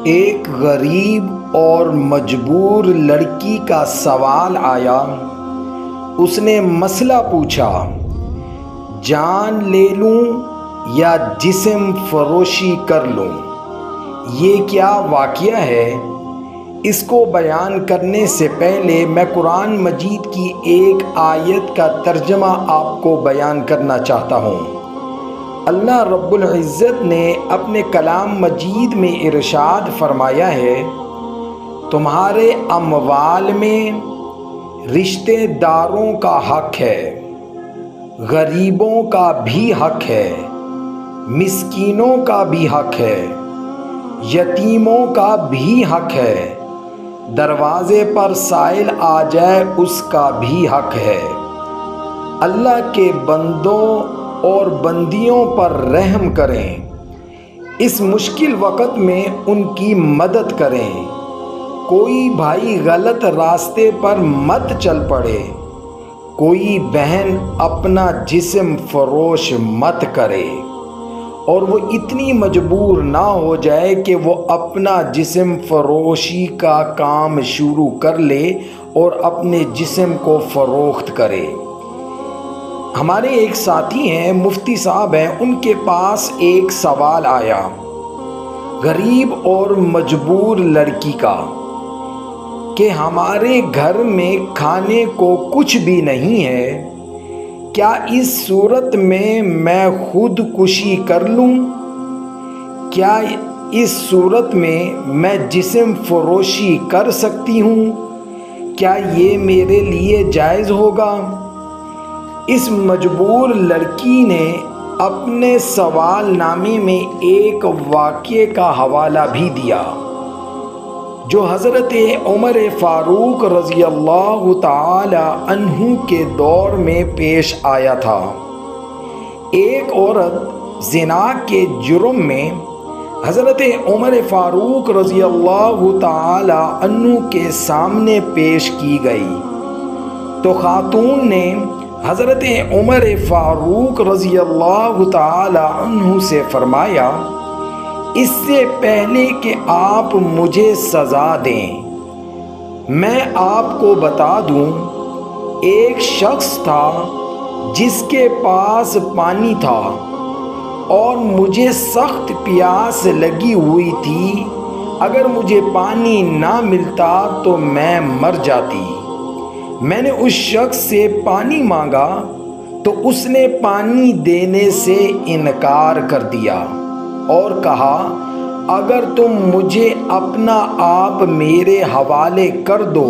ایک غریب اور مجبور لڑکی کا سوال آیا۔ اس نے مسئلہ پوچھا، جان لے لوں یا جسم فروشی کر لوں؟ یہ کیا واقعہ ہے؟ اس کو بیان کرنے سے پہلے میں قرآن مجید کی ایک آیت کا ترجمہ آپ کو بیان کرنا چاہتا ہوں۔ اللہ رب العزت نے اپنے کلام مجید میں ارشاد فرمایا ہے، تمہارے اموال میں رشتہ داروں کا حق ہے، غریبوں کا بھی حق ہے، مسکینوں کا بھی حق ہے، یتیموں کا بھی حق ہے، دروازے پر سائل آ جائے اس کا بھی حق ہے۔ اللہ کے بندوں اور بندیوں پر رحم کریں، اس مشکل وقت میں ان کی مدد کریں۔ کوئی بھائی غلط راستے پر مت چل پڑے، کوئی بہن اپنا جسم فروش مت کرے اور وہ اتنی مجبور نہ ہو جائے کہ وہ اپنا جسم فروشی کا کام شروع کر لے اور اپنے جسم کو فروخت کرے۔ ہمارے ایک ساتھی ہیں، مفتی صاحب ہیں، ان کے پاس ایک سوال آیا غریب اور مجبور لڑکی کا کہ ہمارے گھر میں کھانے کو کچھ بھی نہیں ہے، کیا اس صورت میں خودکشی کر لوں؟ کیا اس صورت میں جسم فروشی کر سکتی ہوں؟ کیا یہ میرے لیے جائز ہوگا؟ اس مجبور لڑکی نے اپنے سوال نامے میں ایک واقعے کا حوالہ بھی دیا جو حضرت عمر فاروق رضی اللہ تعالی عنہ کے دور میں پیش آیا تھا۔ ایک عورت زنا کے جرم میں حضرت عمر فاروق رضی اللہ تعالی عنہ کے سامنے پیش کی گئی تو خاتون نے حضرت عمر فاروق رضی اللہ تعالی عنہ سے فرمایا، اس سے پہلے کہ آپ مجھے سزا دیں میں آپ کو بتا دوں، ایک شخص تھا جس کے پاس پانی تھا اور مجھے سخت پیاس لگی ہوئی تھی، اگر مجھے پانی نہ ملتا تو میں مر جاتی۔ میں نے اس شخص سے پانی مانگا تو اس نے پانی دینے سے انکار کر دیا اور کہا، اگر تم مجھے اپنا آپ میرے حوالے کر دو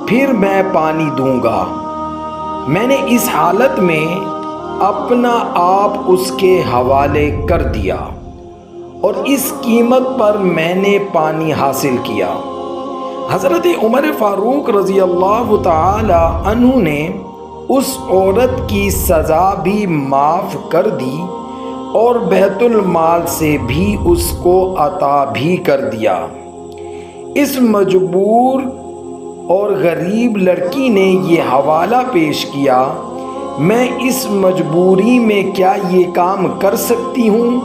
پھر میں پانی دوں گا۔ میں نے اس حالت میں اپنا آپ اس کے حوالے کر دیا اور اس قیمت پر میں نے پانی حاصل کیا۔ حضرت عمر فاروق رضی اللہ تعالی عنہ نے اس عورت کی سزا بھی معاف کر دی اور بیت المال سے بھی اس کو عطا بھی کر دیا۔ اس مجبور اور غریب لڑکی نے یہ حوالہ پیش کیا، میں اس مجبوری میں کیا یہ کام کر سکتی ہوں؟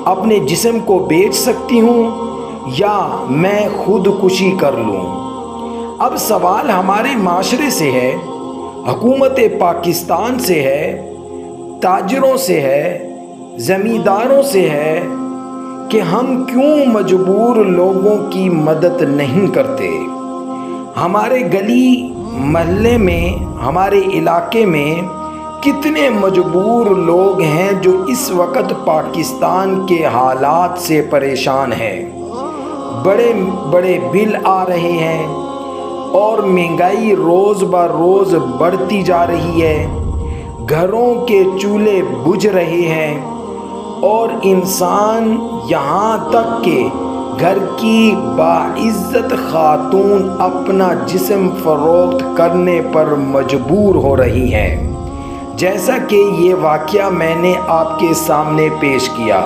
اپنے جسم کو بیچ سکتی ہوں یا میں خودکشی کر لوں؟ اب سوال ہمارے معاشرے سے ہے، حکومت پاکستان سے ہے، تاجروں سے ہے، زمینداروں سے ہے کہ ہم کیوں مجبور لوگوں کی مدد نہیں کرتے؟ ہمارے گلی محلے میں، ہمارے علاقے میں کتنے مجبور لوگ ہیں جو اس وقت پاکستان کے حالات سے پریشان ہیں۔ بڑے بڑے بل آ رہے ہیں اور مہنگائی روز بروز بڑھتی جا رہی ہے، گھروں کے چولہے بجھ رہے ہیں اور انسان یہاں تک کہ گھر کی باعزت خاتون اپنا جسم فروخت کرنے پر مجبور ہو رہی ہیں، جیسا کہ یہ واقعہ میں نے آپ کے سامنے پیش کیا۔